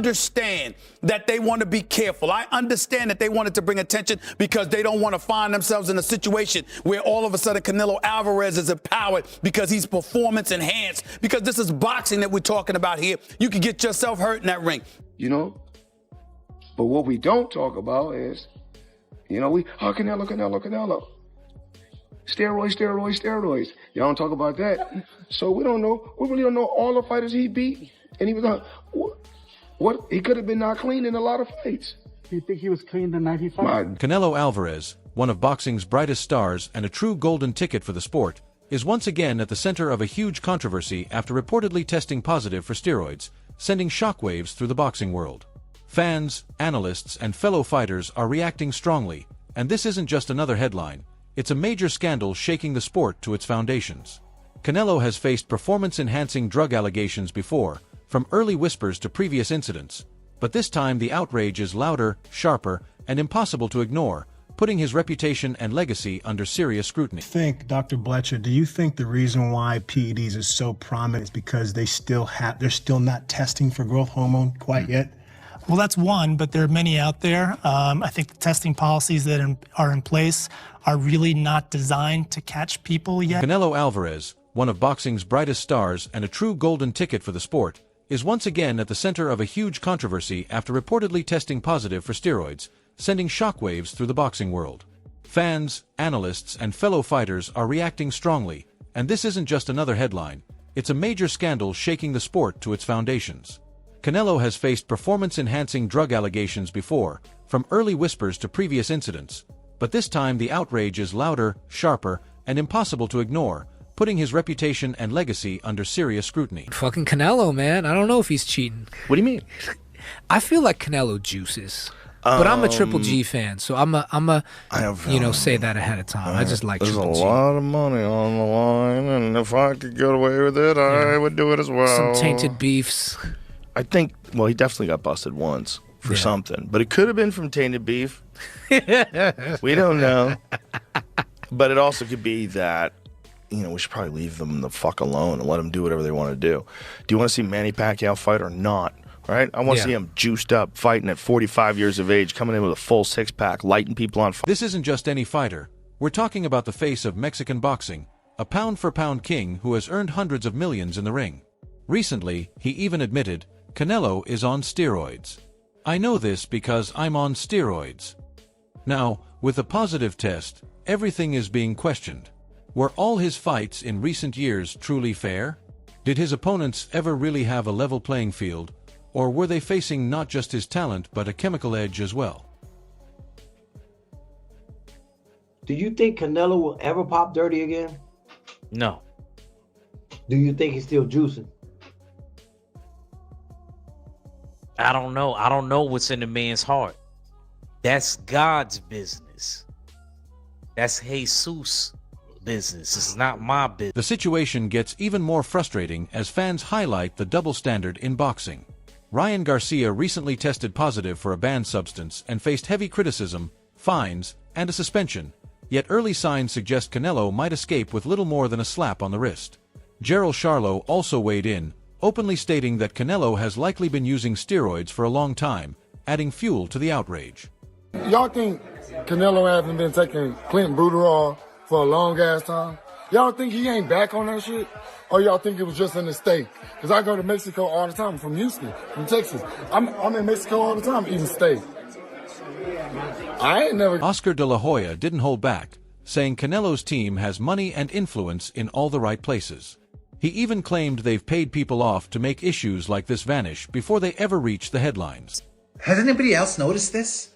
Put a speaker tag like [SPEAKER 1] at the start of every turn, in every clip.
[SPEAKER 1] understand that they want to be careful. I understand that they wanted to bring attention because they don't want to find themselves in a situation where all of a sudden Canelo Alvarez is empowered because he's performance enhanced, because this is boxing that we're talking about here. You can get yourself hurt in that ring.
[SPEAKER 2] You know? But what we don't talk about is, Canelo. Steroids. Y'all don't talk about that. So we really don't know all the fighters he beat. And he was on, what? He could have been not clean in a lot of fights.
[SPEAKER 3] Do you think he was clean the night he fought?
[SPEAKER 4] Canelo Alvarez, one of boxing's brightest stars and a true golden ticket for the sport, is once again at the center of a huge controversy after reportedly testing positive for steroids, sending shockwaves through the boxing world. Fans, analysts, and fellow fighters are reacting strongly, and this isn't just another headline. It's a major scandal shaking the sport to its foundations. Canelo has faced performance-enhancing drug allegations before, from early whispers to previous incidents, but this time the outrage is louder, sharper, and impossible to ignore, putting his reputation and legacy under serious scrutiny.
[SPEAKER 3] Dr. Bletcher, do you think the reason why PEDs is so prominent is because they're still not testing for growth hormone quite yet?
[SPEAKER 5] Well, that's one, but there are many out there. I think the testing policies that are in place are really not designed to catch people yet.
[SPEAKER 4] Canelo Alvarez, one of boxing's brightest stars and a true golden ticket for the sport, is once again at the center of a huge controversy after reportedly testing positive for steroids, sending shockwaves through the boxing world. Fans, analysts, and fellow fighters are reacting strongly, and this isn't just another headline. It's a major scandal shaking the sport to its foundations. Canelo has faced performance-enhancing drug allegations before, from early whispers to previous incidents, but this time the outrage is louder, sharper, and impossible to ignore, putting his reputation and legacy under serious scrutiny.
[SPEAKER 6] Fucking Canelo, man. I don't know if he's cheating.
[SPEAKER 7] What do you mean?
[SPEAKER 6] I feel like Canelo juices. But I'm a Triple G fan, so I'm a say that ahead of time. I just like Triple G.
[SPEAKER 7] There's a lot of money on the line, and if I could get away with it, I would do it as well.
[SPEAKER 6] Some tainted beefs.
[SPEAKER 7] I think, he definitely got busted once for something. But it could have been from tainted beef. We don't know. But it also could be that, we should probably leave them the fuck alone and let them do whatever they want to do. Do you want to see Manny Pacquiao fight or not? Right? I want to see him juiced up, fighting at 45 years of age, coming in with a full six-pack, lighting people on fire.
[SPEAKER 4] This isn't just any fighter. We're talking about the face of Mexican boxing, a pound-for-pound king who has earned hundreds of millions in the ring. Recently, he even admitted, Canelo is on steroids. I know this because I'm on steroids. Now, with a positive test, everything is being questioned. Were all his fights in recent years truly fair? Did his opponents ever really have a level playing field? Or were they facing not just his talent but a chemical edge as well?
[SPEAKER 8] Do you think Canelo will ever pop dirty again?
[SPEAKER 7] No.
[SPEAKER 8] Do you think he's still juicing?
[SPEAKER 9] I don't know. I don't know what's in the man's heart. That's God's business. That's Jesus' business. It's not my business.
[SPEAKER 4] The situation gets even more frustrating as fans highlight the double standard in boxing. Ryan Garcia recently tested positive for a banned substance and faced heavy criticism, fines, and a suspension, yet early signs suggest Canelo might escape with little more than a slap on the wrist. Gerald Charlo also weighed in, openly stating that Canelo has likely been using steroids for a long time, adding fuel to the outrage.
[SPEAKER 10] Y'all think Canelo hasn't been taking Clinton Bruderol for a long-ass time? Y'all think he ain't back on that shit? Or y'all think it was just a mistake? Because I go to Mexico all the time, from Houston, from Texas. I'm in Mexico all the time eating steak. I ain't never...
[SPEAKER 4] Oscar de la Hoya didn't hold back, saying Canelo's team has money and influence in all the right places. He even claimed they've paid people off to make issues like this vanish before they ever reach the headlines.
[SPEAKER 11] Has anybody else noticed this?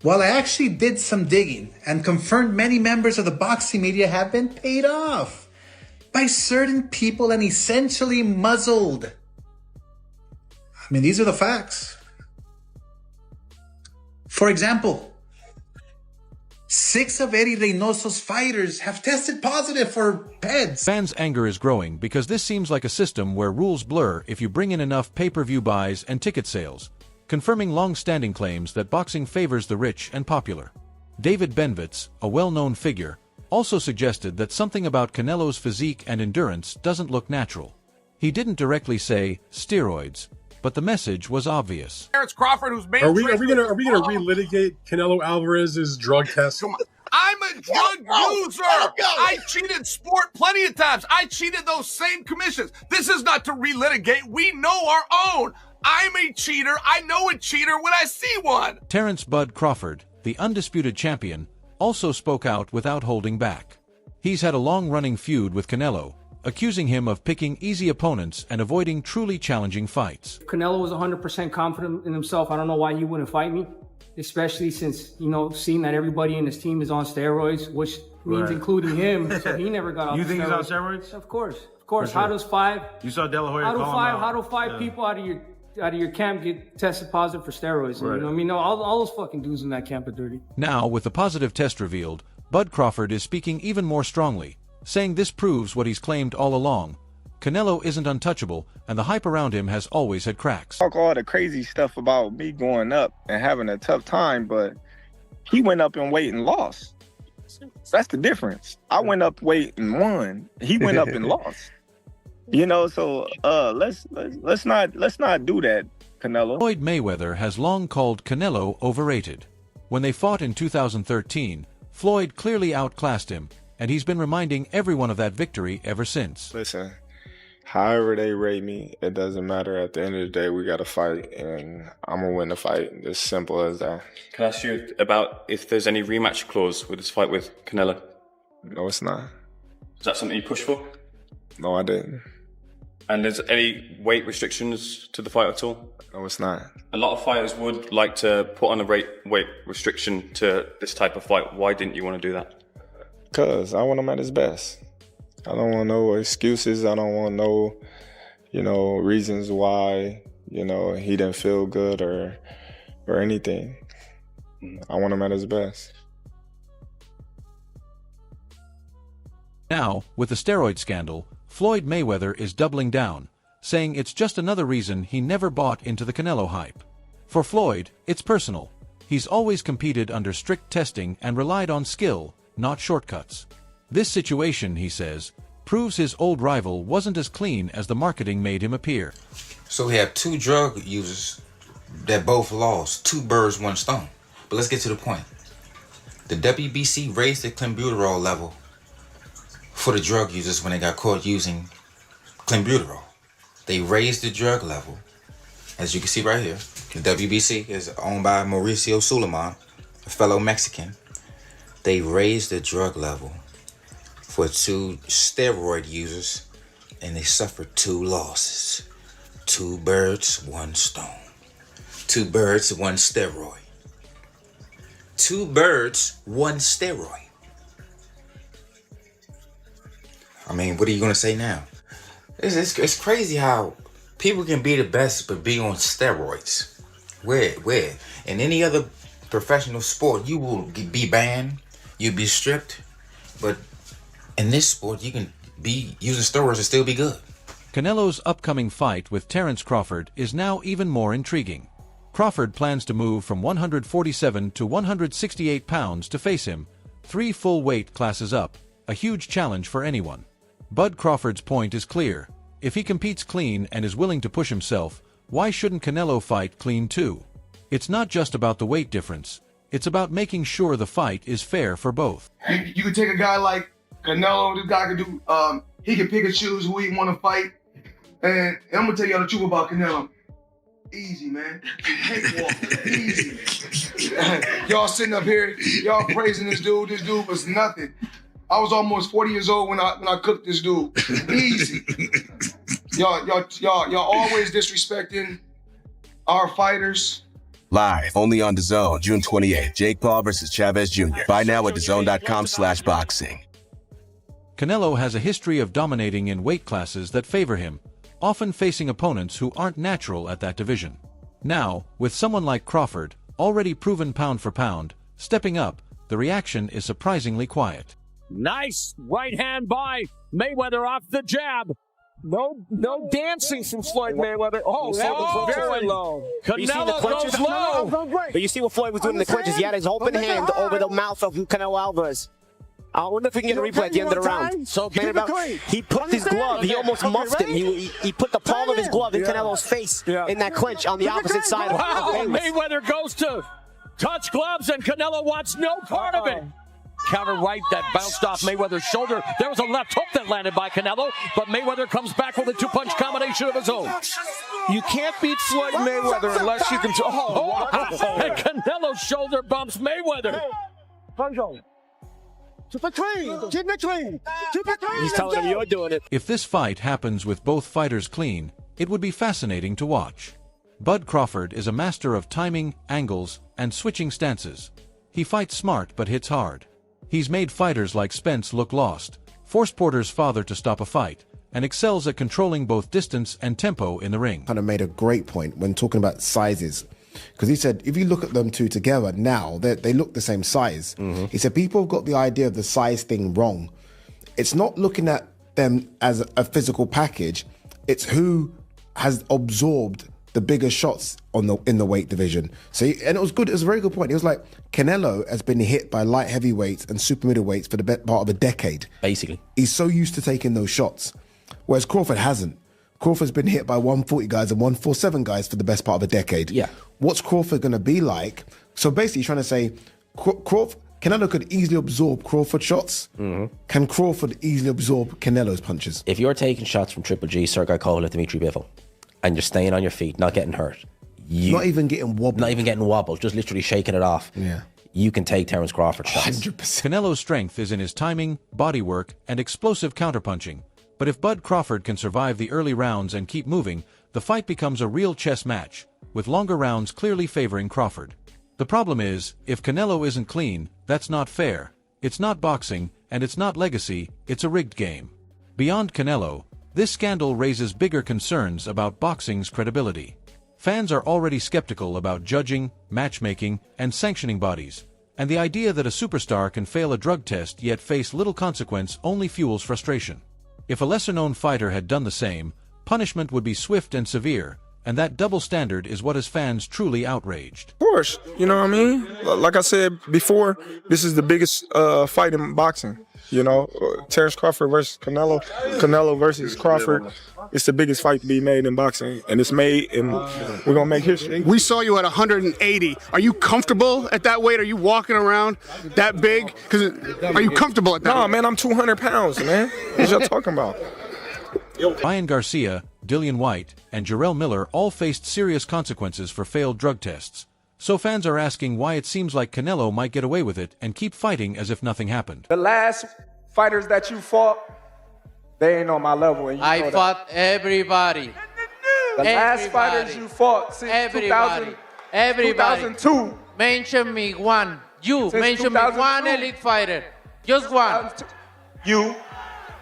[SPEAKER 11] Well, I actually did some digging and confirmed many members of the boxing media have been paid off by certain people and essentially muzzled. I mean, these are the facts. For example, 6 of Eddie Reynoso's fighters have tested positive for PEDs.
[SPEAKER 4] Fans' anger is growing because this seems like a system where rules blur if you bring in enough pay-per-view buys and ticket sales, confirming long-standing claims that boxing favors the rich and popular. David Benvitz, a well-known figure, also suggested that something about Canelo's physique and endurance doesn't look natural. He didn't directly say steroids, but the message was obvious.
[SPEAKER 12] Terrence Crawford, who's made.
[SPEAKER 13] Are we gonna relitigate Canelo Alvarez's drug test?
[SPEAKER 12] I'm a drug user. I cheated sport plenty of times. I cheated those same commissions. This is not to relitigate. We know our own. I'm a cheater. I know a cheater when I see one.
[SPEAKER 4] Terrence "Bud" Crawford, the undisputed champion, also spoke out without holding back. He's had a long-running feud with Canelo, accusing him of picking easy opponents and avoiding truly challenging fights.
[SPEAKER 14] Canelo was 100% confident in himself. I don't know why he wouldn't fight me, especially since, seeing that everybody in his team is on steroids, which means including him, so he never got off.
[SPEAKER 15] You
[SPEAKER 14] the
[SPEAKER 15] think
[SPEAKER 14] steroids.
[SPEAKER 15] he's on steroids?
[SPEAKER 14] Of course. How
[SPEAKER 15] sure.
[SPEAKER 14] does five?
[SPEAKER 15] You saw De La Hoya
[SPEAKER 14] How do five people out of your camp get tested positive for steroids?
[SPEAKER 15] Right.
[SPEAKER 14] You know what I mean? No, all those fucking dudes in that camp are dirty.
[SPEAKER 4] Now, with the positive test revealed, Bud Crawford is speaking even more strongly, saying this proves what he's claimed all along. Canelo isn't untouchable, and the hype around him has always had cracks.
[SPEAKER 16] Talk all the crazy stuff about me going up and having a tough time, but he went up in weight and lost. That's the difference. I went up weight and won. He went up and lost. So let's not do that, Canelo.
[SPEAKER 4] Floyd Mayweather has long called Canelo overrated. When they fought in 2013, Floyd clearly outclassed him, and he's been reminding everyone of that victory ever since.
[SPEAKER 16] Listen, however they rate me, it doesn't matter. At the end of the day, we got to fight, and I'm going to win the fight. It's simple as that.
[SPEAKER 17] Can I ask you about if there's any rematch clause with this fight with Canelo?
[SPEAKER 16] No, it's not.
[SPEAKER 17] Is that something you pushed for?
[SPEAKER 16] No, I didn't.
[SPEAKER 17] And there's any weight restrictions to the fight at all?
[SPEAKER 16] No, it's not.
[SPEAKER 17] A lot of fighters would like to put on a weight restriction to this type of fight. Why didn't you want to do that?
[SPEAKER 16] Because I want him at his best. I don't want no excuses. I don't want no, reasons why, he didn't feel good or anything. I want him at his best.
[SPEAKER 4] Now, with the steroid scandal, Floyd Mayweather is doubling down, saying it's just another reason he never bought into the Canelo hype. For Floyd, it's personal. He's always competed under strict testing and relied on skill, not shortcuts. This situation, he says, proves his old rival wasn't as clean as the marketing made him appear.
[SPEAKER 18] So we have two drug users that both lost. Two birds, one stone. But let's get to the point. The WBC raised the clenbuterol level for the drug users when they got caught using clenbuterol. They raised the drug level. As you can see right here, the WBC is owned by Mauricio Suleiman, a fellow Mexican. They raised the drug level for two steroid users, and they suffered two losses. Two birds, one stone. Two birds, one steroid. Two birds, one steroid. I mean, what are you going to say now? It's crazy how people can be the best but be on steroids. Where? In any other professional sport, you will be banned, you'll be stripped, but in this sport, you can be using steroids and still be good.
[SPEAKER 4] Canelo's upcoming fight with Terrence Crawford is now even more intriguing. Crawford plans to move from 147 to 168 pounds to face him, 3 full weight classes up, a huge challenge for anyone. Bud Crawford's point is clear. If he competes clean and is willing to push himself, why shouldn't Canelo fight clean too? It's not just about the weight difference. It's about making sure the fight is fair for both.
[SPEAKER 2] You could take a guy like Canelo, this guy could do, he can pick and choose who he want to fight. And I'm going to tell y'all the truth about Canelo. Easy, man. Easy. Y'all sitting up here, y'all praising this dude. This dude was nothing. I was almost 40 years old when I cooked this dude. Easy. Y'all always disrespecting our fighters.
[SPEAKER 19] Live, only on DAZN, June 28th. Jake Paul versus Chavez Jr. Buy now at DAZN.com/boxing.
[SPEAKER 4] Canelo has a history of dominating in weight classes that favor him, often facing opponents who aren't natural at that division. Now, with someone like Crawford, already proven pound for pound, stepping up, the reaction is surprisingly quiet.
[SPEAKER 20] Nice right hand by Mayweather off the jab. No dancing from Floyd Mayweather. Oh, that was very low.
[SPEAKER 21] Canelo goes low.
[SPEAKER 20] But you see what Floyd was doing in the clinches. He had his open hand over the mouth of Canelo Alvarez. I wonder if we can get a replay at the end of the round.
[SPEAKER 15] So
[SPEAKER 20] he put his glove, he almost muffed him. He put the palm of his glove in Canelo's face in that clinch on the opposite side of Mayweather.
[SPEAKER 15] Mayweather goes to touch gloves, and Canelo wants no part of it. Counter right that bounced off Mayweather's shoulder. There was a left hook that landed by Canelo, but Mayweather comes back with a two-punch combination of his own.
[SPEAKER 20] You can't beat Floyd Mayweather unless you can...
[SPEAKER 15] And Canelo's shoulder bumps Mayweather.
[SPEAKER 20] He's telling him you're doing it.
[SPEAKER 4] If this fight happens with both fighters clean, it would be fascinating to watch. Bud Crawford is a master of timing, angles, and switching stances. He fights smart but hits hard. He's made fighters like Spence look lost, forced Porter's father to stop a fight, and excels at controlling both distance and tempo in the ring.
[SPEAKER 21] Kind of made a great point when talking about sizes. Because he said, if you look at them two together now, they look the same size. He said, people have got the idea of the size thing wrong. It's not looking at them as a physical package. It's who has absorbed the bigger shots in the weight division. So, and it was good. It was a very good point. He was like, Canelo has been hit by light heavyweights and super middleweights for the better part of a decade.
[SPEAKER 22] Basically.
[SPEAKER 21] He's so used to taking those shots. Whereas Crawford hasn't. Crawford's been hit by 140 guys and 147 guys for the best part of a decade.
[SPEAKER 22] Yeah.
[SPEAKER 21] What's Crawford going to be like? So basically, he's trying to say, Canelo could easily absorb Crawford shots. Can Crawford easily absorb Canelo's punches?
[SPEAKER 22] If you're taking shots from Triple G, Sergei Kovalev, Dmitry Bivol, and you're staying on your feet, not getting hurt,
[SPEAKER 21] not even getting wobbled,
[SPEAKER 22] just literally shaking it off.
[SPEAKER 21] Yeah.
[SPEAKER 22] You can take Terence Crawford shots.
[SPEAKER 21] 100%.
[SPEAKER 4] Canelo's strength is in his timing, body work, and explosive counterpunching. But if Bud Crawford can survive the early rounds and keep moving, the fight becomes a real chess match, with longer rounds clearly favoring Crawford. The problem is, if Canelo isn't clean, that's not fair. It's not boxing, and it's not legacy, it's a rigged game. Beyond Canelo, this scandal raises bigger concerns about boxing's credibility. Fans are already skeptical about judging, matchmaking, and sanctioning bodies, and the idea that a superstar can fail a drug test yet face little consequence only fuels frustration. If a lesser-known fighter had done the same, punishment would be swift and severe, and that double standard is what has fans truly outraged.
[SPEAKER 16] Of course, you know what I mean? Like I said before, this is the biggest fight in boxing. You know, Terence Crawford versus Canelo, Canelo versus Crawford. It's the biggest fight to be made in boxing, and it's made, and we're gonna make history.
[SPEAKER 23] We saw you at 180. Are you comfortable at that weight? Are you walking around that big? Are you comfortable at that?
[SPEAKER 16] No, man, I'm 200 pounds, man. What y'all talking about?
[SPEAKER 4] Ryan Garcia, Dillian White, and Jarrell Miller all faced serious consequences for failed drug tests. So fans are asking why it seems like Canelo might get away with it and keep fighting as if nothing happened.
[SPEAKER 16] The last fighters that you fought, they ain't on my level. And
[SPEAKER 24] I fought everybody.
[SPEAKER 16] The last fighters you fought since 2002.
[SPEAKER 24] Mention me one. You mention me one elite fighter. Just one.
[SPEAKER 16] You.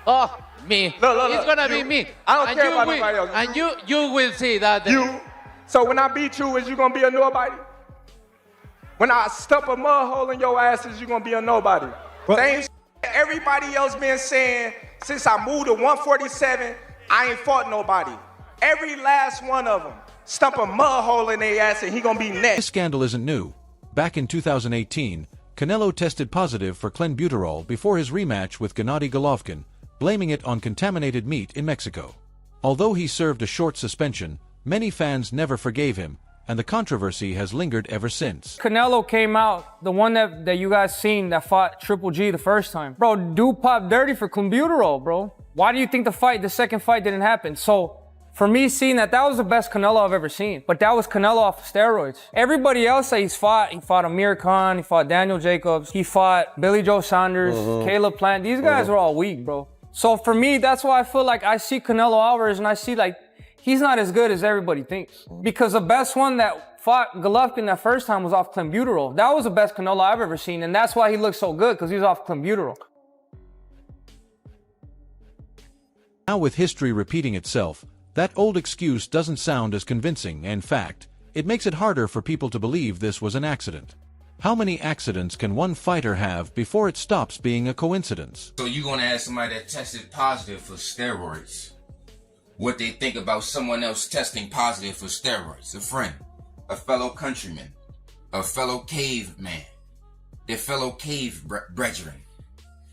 [SPEAKER 24] Oh, me.
[SPEAKER 16] Look,
[SPEAKER 24] it's gonna be me.
[SPEAKER 16] I don't care about
[SPEAKER 24] nobody
[SPEAKER 16] else.
[SPEAKER 24] And you will see that.
[SPEAKER 16] You. So when I beat you, is you gonna be a nobody? When I stump a mud hole in your ass, is you gonna be a nobody? Same everybody else been saying since I moved to 147, I ain't fought nobody. Every last one of them stump a mud hole in their ass and he gonna be next.
[SPEAKER 4] This scandal isn't new. Back in 2018, Canelo tested positive for clenbuterol before his rematch with Gennady Golovkin, blaming it on contaminated meat in Mexico. Although he served a short suspension, many fans never forgave him, and the controversy has lingered ever since.
[SPEAKER 14] Canelo came out, the one that you guys seen that fought Triple G the first time. Bro, dude popped dirty for clenbuterol, bro. Why do you think the second fight didn't happen? So, for me seeing that was the best Canelo I've ever seen. But that was Canelo off of steroids. Everybody else that he fought Amir Khan, he fought Daniel Jacobs, he fought Billy Joe Saunders, Caleb Plant. These guys were all weak, bro. So for me, that's why I feel like I see Canelo Alvarez and I see like, he's not as good as everybody thinks. Because the best one that fought Golovkin that first time was off clenbuterol. That was the best Canelo I've ever seen, and that's why he looked so good, because he was off clenbuterol.
[SPEAKER 4] Now with history repeating itself, that old excuse doesn't sound as convincing. In fact, it makes it harder for people to believe this was an accident. How many accidents can one fighter have before it stops being a coincidence?
[SPEAKER 18] So you're gonna ask somebody that tested positive for steroids what they think about someone else testing positive for steroids. A friend, a fellow countryman, a fellow caveman, their fellow cave brethren.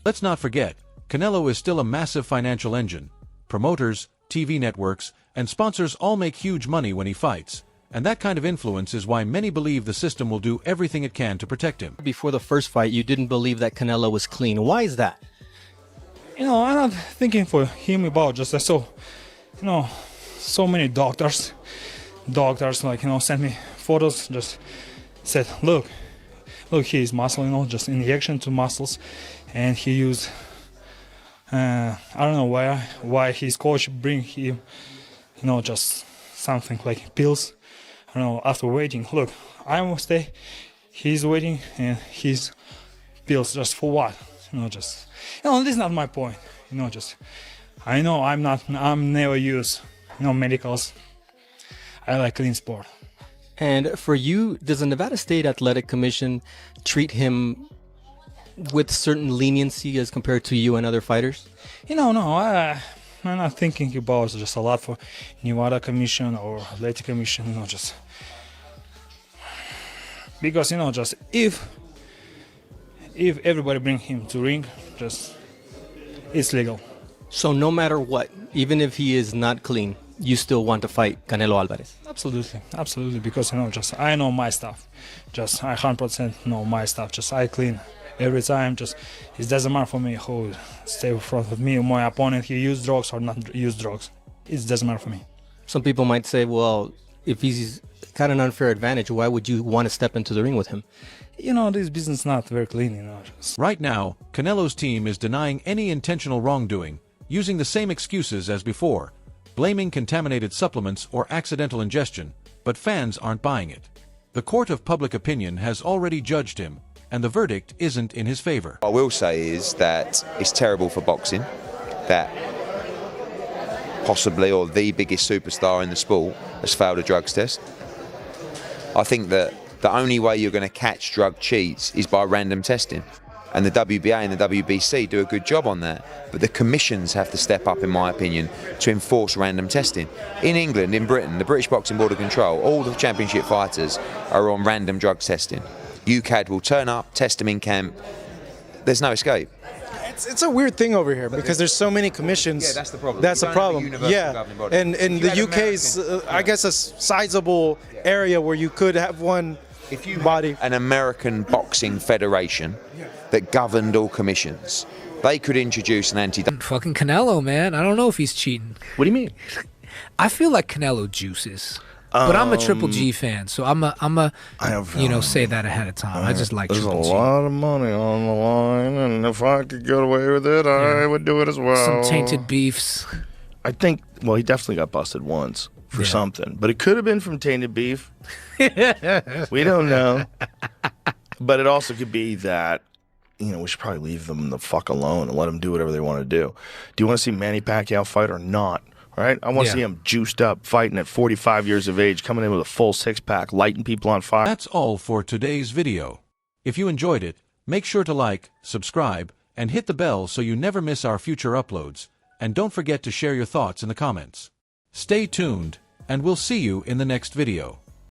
[SPEAKER 4] Let's not forget, Canelo is still a massive financial engine. Promoters, TV networks, and sponsors all make huge money when he fights. And that kind of influence is why many believe the system will do everything it can to protect him.
[SPEAKER 1] Before the first fight, you didn't believe that Canelo was clean. Why is that?
[SPEAKER 3] I'm not thinking for him about just I saw, so many doctors sent me photos, just said, look, he's muscle, just injection to muscles, and he used, I don't know why his coach bring him, just something like pills. I don't know, after waiting, look, I will stay, he's waiting, and his pills, just for what? This is not my point, I know I'm never use, medicals. I like clean sport.
[SPEAKER 1] And for you, does the Nevada State Athletic Commission treat him with certain leniency as compared to you and other fighters?
[SPEAKER 3] No, I'm not thinking about just a lot for Nevada Commission or Athletic Commission, just because, just if everybody bring him to ring, just it's legal.
[SPEAKER 1] So no matter what, even if he is not clean, you still want to fight Canelo Alvarez?
[SPEAKER 3] Absolutely, because I know my stuff. I 100% know my stuff. I clean every time. It doesn't matter for me who stay in front of me or my opponent. He use drugs or not use drugs. It doesn't matter for me.
[SPEAKER 1] Some people might say, well, if he's got an unfair advantage, why would you want to step into the ring with him?
[SPEAKER 3] This business is not very clean.
[SPEAKER 4] Right now, Canelo's team is denying any intentional wrongdoing, using the same excuses as before, blaming contaminated supplements or accidental ingestion, but fans aren't buying it. The court of public opinion has already judged him, and the verdict isn't in his favor.
[SPEAKER 5] What I will say is that it's terrible for boxing that possibly, or the biggest superstar in the sport, has failed a drugs test. I think that the only way you're going to catch drug cheats is by random testing. And the WBA and the WBC do a good job on that. But the commissions have to step up, in my opinion, to enforce random testing. In England, in Britain, the British Boxing Board of Control, all the championship fighters are on random drug testing. UCAD will turn up, test them in camp. There's no escape.
[SPEAKER 6] It's a weird thing over here because there's so many commissions.
[SPEAKER 5] Yeah, that's the problem.
[SPEAKER 6] That's the problem. Yeah, and the UK is, I guess, a sizable area where you could have one body.
[SPEAKER 5] An American boxing federation that governed all commissions, they could introduce an anti-doping.
[SPEAKER 25] Fucking Canelo, man. I don't know if he's cheating.
[SPEAKER 1] What do you mean?
[SPEAKER 25] I feel like Canelo juices. But I'm a Triple G fan, so I'm a say that ahead of time. I just like Triple G.
[SPEAKER 7] There's a lot of money on the line, and if I could get away with it, I would do it as well.
[SPEAKER 25] Some tainted beefs.
[SPEAKER 7] I think, well, he definitely got busted once for something, but it could have been from tainted beef. We don't know. But it also could be that, we should probably leave them the fuck alone and let them do whatever they want to do. Do you want to see Manny Pacquiao fight or not? Right? I want to see him juiced up, fighting at 45 years of age, coming in with a full six-pack, lighting people on fire.
[SPEAKER 4] That's all for today's video. If you enjoyed it, make sure to like, subscribe, and hit the bell so you never miss our future uploads. And don't forget to share your thoughts in the comments. Stay tuned, and we'll see you in the next video.